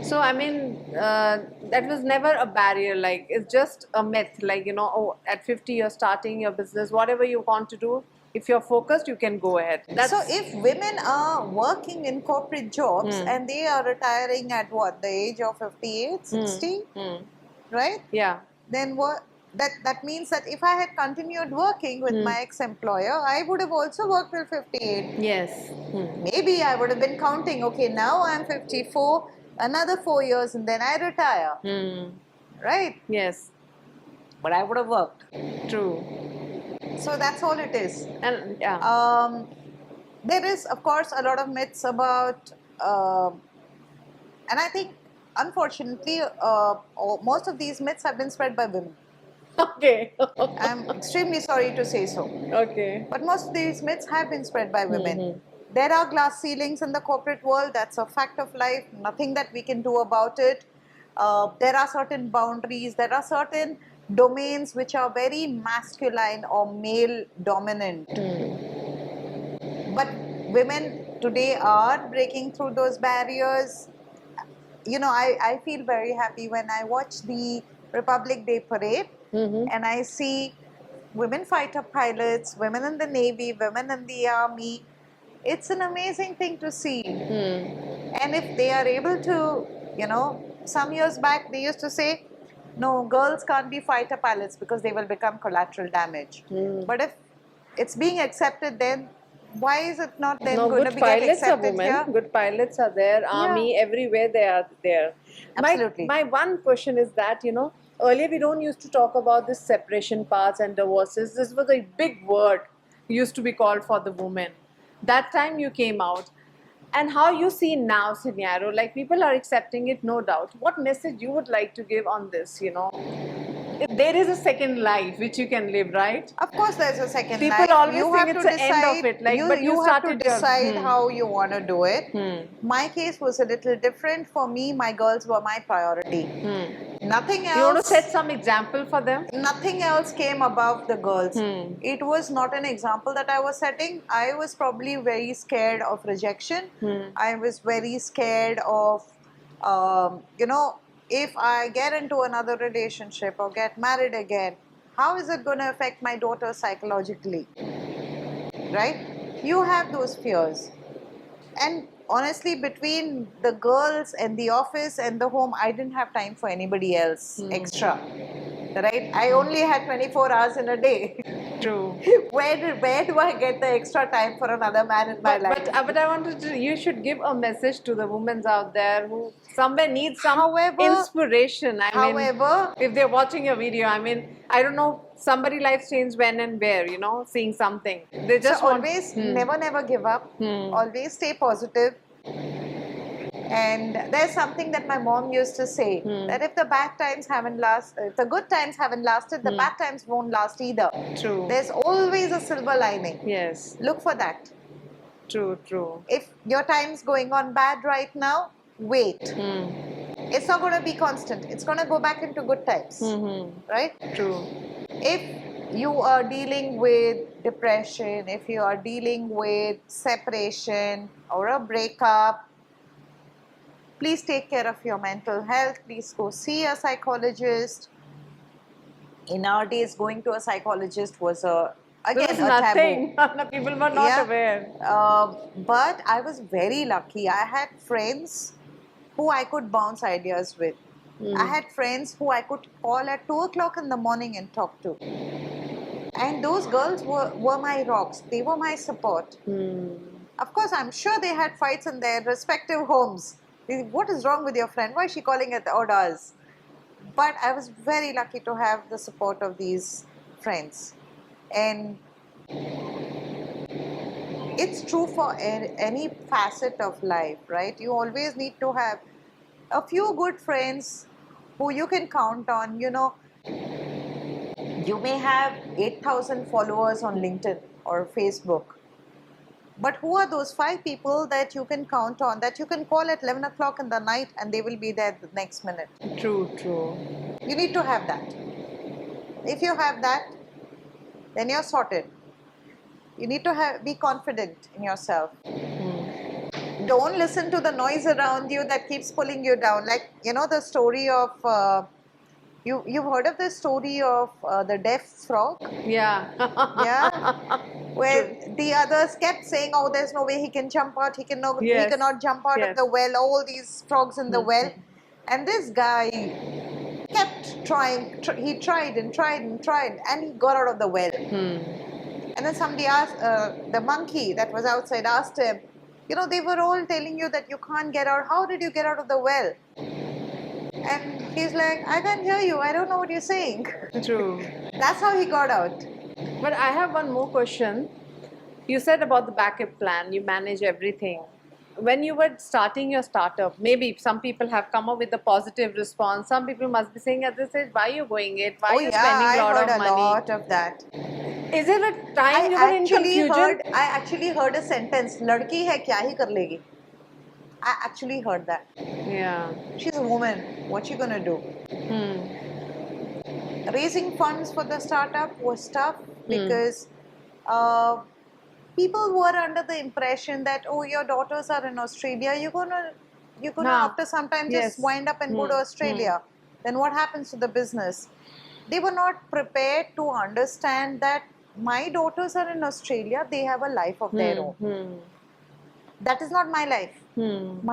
So, I mean, that was never a barrier. Like, it's just a myth. Like, oh, at 50, you're starting your business, whatever you want to do. If you're focused, you can go ahead. So if women are working in corporate jobs and they are retiring at what, the age of 58, 60, right? Yeah. Then what? That means that if I had continued working with my ex-employer, I would have also worked till 58. Yes. Maybe I would have been counting, okay, now I'm 54, another 4 years and then I retire. Right? Yes. But I would have worked. True. So that's all it is. And yeah. There is, of course, a lot of myths about, and I think, unfortunately, most of these myths have been spread by women. Okay. I'm extremely sorry to say so. Okay. But most of these myths have been spread by women. There are glass ceilings in the corporate world. That's a fact of life. Nothing that we can do about it. There are certain boundaries. There are certain domains which are very masculine or male dominant. But women today are breaking through those barriers. You know, I feel very happy when I watch the Republic Day parade and I see women fighter pilots, women in the Navy, women in the Army. It's an amazing thing to see. And if they are able to, some years back they used to say, no, girls can't be fighter pilots because they will become collateral damage. But if it's being accepted, then why is it not then No, going to good be get pilots are accepted women. here? Good pilots are there. Army, everywhere they are there. Absolutely. My one question is that, earlier we don't used to talk about this separation parts and divorces. This was a big word used to be called for the women. That time you came out. And how you see now scenario, like people are accepting it, no doubt. What message you would like to give on this, There is a second life which you can live, right? Of course, there's a second People life. always You think have it's to the end of decide. it, like, but you You have to started your decide how you want to do it. My case was a little different. For me, my girls were my priority. Nothing You want to else. set some example for them? Nothing else came above the girls. It was not an example that I was setting. I was probably very scared of rejection. I was very scared of, if I get into another relationship or get married again, how is it going to affect my daughter psychologically? Right? You have those fears. And honestly, between the girls and the office and the home, I didn't have time for anybody else extra. Right? I only had 24 hours in a day. True. Where do I get the extra time for another man in my life? But I wanted to, you should give a message to the women out there who somewhere need some inspiration. I mean, if they're watching your video, I mean, I don't know, somebody life changed when and where, seeing something. They just so want. always never give up. Always stay positive. And there's something that my mom used to say, that if the bad times haven't lasted, if the good times haven't lasted, the bad times won't last either. True. There's always a silver lining. Yes. Look for that. True, true. If your time's going on bad right now, wait. It's not going to be constant. It's going to go back into good times. Right? True. If you are dealing with depression, if you are dealing with separation or a breakup, please take care of your mental health. Please go see a psychologist. In our days, going to a psychologist was again a nothing. taboo. People were not aware. But I was very lucky. I had friends who I could bounce ideas with. I had friends who I could call at 2 o'clock in the morning and talk to. And those girls were my rocks. They were my support. Of course, I'm sure they had fights in their respective homes. What is wrong with your friend? Why is she calling at the odd hours? But I was very lucky to have the support of these friends. And it's true for any facet of life, right? You always need to have a few good friends who you can count on. You may have 8,000 followers on LinkedIn or Facebook. But who are those 5 people that you can count on, that you can call at 11 o'clock in the night and they will be there the next minute? True, true. You need to have that. If you have that, then you're sorted. You need to be confident in yourself. don't listen to the noise around you that keeps pulling you down. Like, you know, the story of you've heard of the story of the deaf frog? Yeah. Yeah, where the others kept saying, "Oh, there's no way he can jump out. He Yes. cannot jump out of Yes. the well. All these frogs in the well," and this guy kept trying. He tried and tried and tried, and he got out of the well. And then somebody asked, the monkey that was outside asked him, "You know, they were all telling you that you can't get out. How did you get out of the well?" And he's like, "I can't hear you. I don't know what you're saying." True. That's how he got out. But I have one more question. You said about the backup plan, you manage everything. When you were starting your startup, maybe some people have come up with a positive response. Some people must be saying at this age, why are you going it? Why Oh are you yeah, spending I a lot heard of a money? lot of that. Is it a time you were in confusion? I actually heard a sentence, "लड़की है क्या ही कर लेगी." I actually heard that. Yeah. She's a woman. What's she gonna do? Raising funds for the startup was tough because people were under the impression that, oh, your daughters are in Australia, you're gonna Nah. after some time Yes. just wind up and go to Australia. Then what happens to the business? They were not prepared to understand that my daughters are in Australia, they have a life of their own. That is not my life.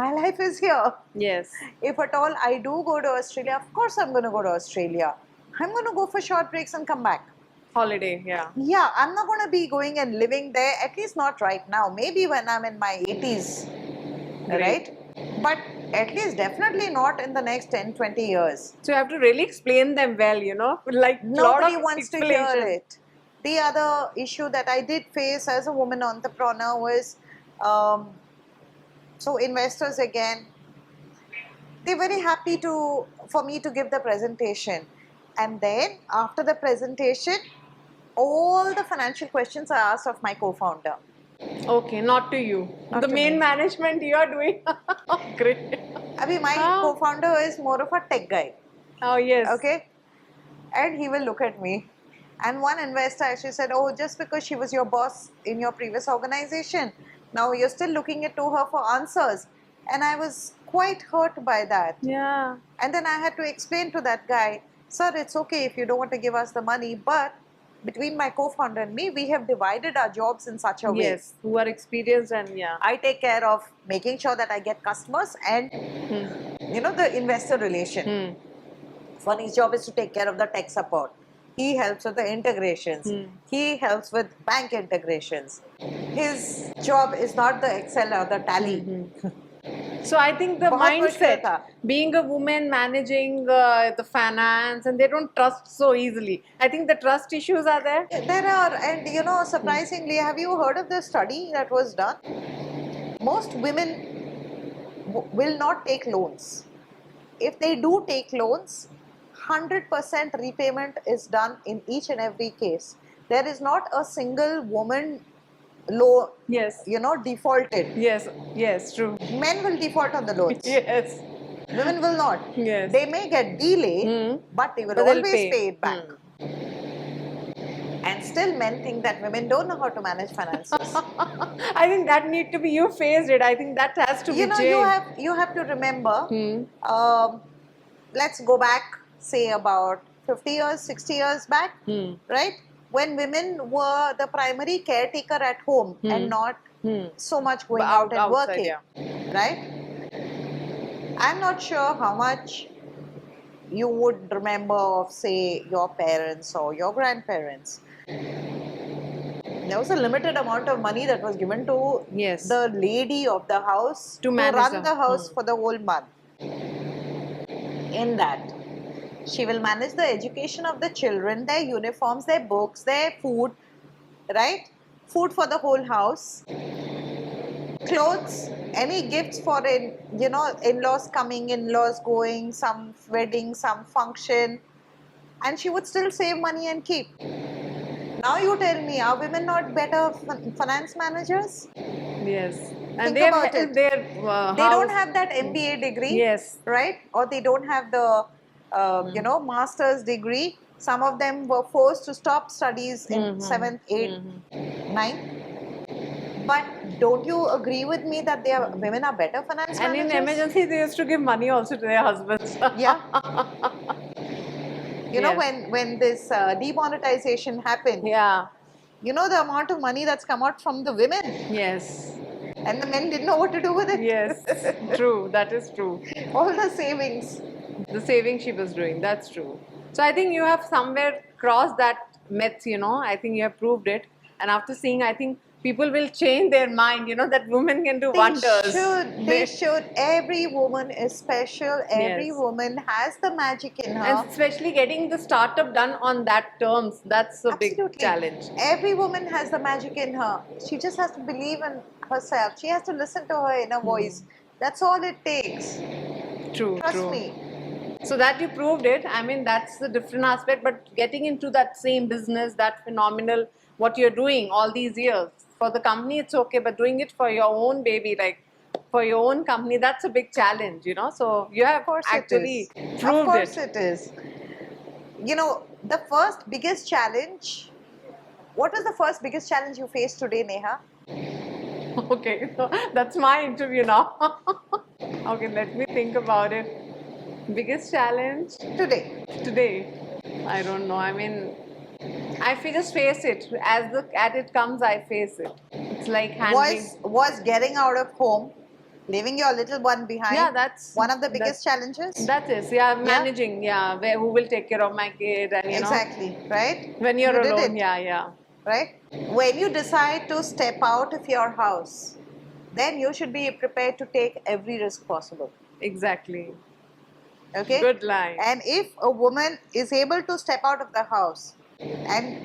My life is here. Yes. If at all I do go to Australia, of course I'm going to go to Australia. I'm going to go for short breaks and come back. Holiday, yeah. Yeah, I'm not going to be going and living there, at least not right now. Maybe when I'm in my 80s, Great. right? But at least definitely not in the next 10, 20 years. So you have to really explain them well, you know, like Nobody lot of wants to hear explanation. it. The other issue that I did face as a woman entrepreneur was, so investors again, they're very happy for me to give the presentation, and then after the presentation, all the financial questions are asked of my co-founder. Okay, not to you. Not the to main me. management you are doing. Great. Abhi, my co-founder is more of a tech guy. Oh, yes. Okay, and he will look at me. And one investor actually said, "Oh, just because she was your boss in your previous organization, now you're still looking to her for answers." And I was quite hurt by that. Yeah. And then I had to explain to that guy, "Sir, it's okay if you don't want to give us the money, but between my co-founder and me, we have divided our jobs in such a way. Yes, who are experienced and yeah. I take care of making sure that I get customers and the investor relation. Funny's job is to take care of the tech support. He helps with the integrations. He helps with bank integrations. His job is not the Excel or the Tally. So I think the बहुत मुश्किल mindset, था. being a woman managing the finance, and they don't trust so easily. I think the trust issues are there. There are, and surprisingly, have you heard of the study that was done? Most women will not take loans. If they do take loans, 100% repayment is done in each and every case. There is not a single woman loan, Yes. defaulted. Yes. Yes. True. Men will default on the loans. Yes. Women will not. Yes. They may get delay, but they will But they'll always pay it back. And still men think that women don't know how to manage finances. I think that need to be, you faced it. I think that has to be changed. You have to remember, let's go back, say about 50 years, 60 years back, right? When women were the primary caretaker at home and not so much going out and outside, working, right? I'm not sure how much you would remember of, say, your parents or your grandparents. There was a limited amount of money that was given to Yes. the lady of the house To manage run the- the house for the whole month. In that, she will manage the education of the children, their uniforms, their books, their food, right? Food for the whole house. Clothes, any gifts for in-laws coming, in-laws going, some wedding, some function, and she would still save money and keep. Now you tell me, are women not better finance managers? Yes. And Think about it. They Don't have that MBA degree, Yes. right? Or they don't have the master's degree. Some of them were forced to stop studies in 7th, 8th, 9th. But don't you agree with me that women are better finance And in managers? emergency, they used to give money also to their husbands. Yeah. You know, Yes. when this demonetization happened, Yeah. you know the amount of money that's come out from the women, Yes. and the men didn't know what to do with it. Yes. True. That is true. All the savings. The saving she was doing. That's true. So I think you have somewhere crossed that myth, I think you have proved it. And after seeing, I think people will change their mind, that women can do They wonders. should. They should. Every woman is special. Every Yes. woman has the magic in her. And especially getting the startup done on that terms, that's a big Absolutely. challenge. Every woman has the magic in her. She just has to believe in herself. She has to listen to her inner voice. That's all it takes. True, Trust true. me. So that you proved it. I mean, that's the different aspect. But getting into that same business, that phenomenal, what you're doing all these years for the company, it's okay. But doing it for your own baby, like for your own company, that's a big challenge. So you have Of course actually it is. proved Of course it. it is. You know, the first biggest challenge. What was the first biggest challenge you faced today, Neha? Okay, so that's my interview now. Okay, let me think about it. Biggest challenge Today. today? I don't know. I mean, just face it as it comes. I face it. It's like handling. Was getting out of home, leaving your little one behind. Yeah, that's one of the biggest challenges. That is, managing. Yeah, who will take care of my kid, and Exactly, right? when you're You did alone. it. Yeah. Right? When you decide to step out of your house, then you should be prepared to take every risk possible. Exactly. Okay? Good line. And if a woman is able to step out of the house and,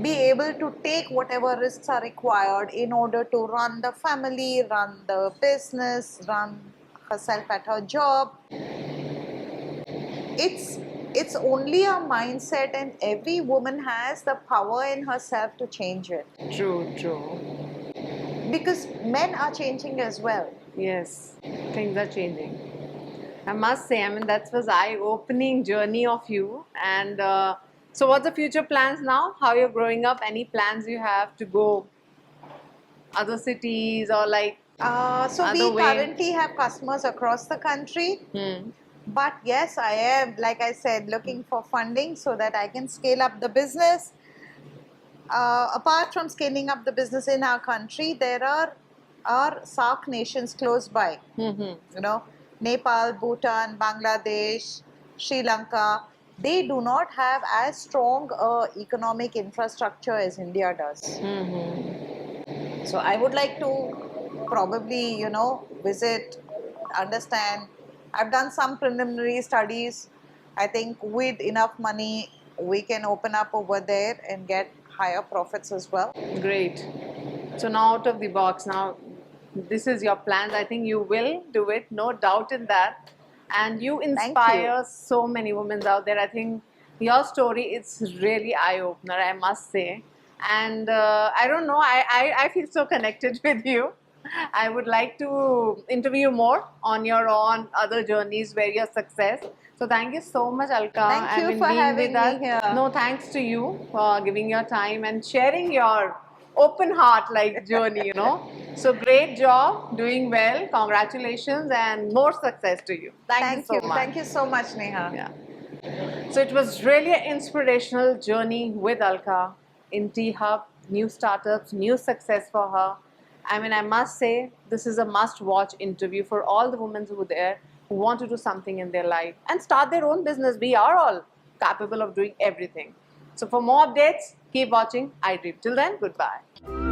be able to take whatever risks are required in order to run the family, run the business, run herself at her job, it's only a mindset, and every woman has the power in herself to change it, True. because men are changing as well. Yes, things are changing. I must say, I mean, that was eye-opening journey of you. And so, what's the future plans now? How you're growing up? Any plans you have to go other cities or like So other we way? currently have customers across the country, but yes, I am, like I said, looking for funding so that I can scale up the business. Apart from scaling up the business in our country, there are SAARC nations close by. Nepal, Bhutan, Bangladesh, Sri Lanka. They do not have as strong economic infrastructure as India does. So I would like to probably, visit, understand. I've done some preliminary studies. I think with enough money, we can open up over there and get higher profits as well. Great. So now out of the box, now this is your plans. I think you will do it, no doubt in that. And you inspire so many women out there. I think your story is really eye-opener, I must say. And I don't know, I feel so connected with you. I would like to interview more on your own other journeys where your success. So thank you so much, Alka. Thank you for being having with us. me here. No, thanks to you for giving your time and sharing your open heart like journey, So great job, doing well. Congratulations and more success to you. Thank you so much. Thank you so much, Neha. Yeah. So it was really an inspirational journey with Alka in T-Hub, new startups, new success for her. I mean, I must say, this is a must-watch interview for all the women who are there who want to do something in their life and start their own business. We are all capable of doing everything. So for more updates, keep watching iDream. Till then, goodbye.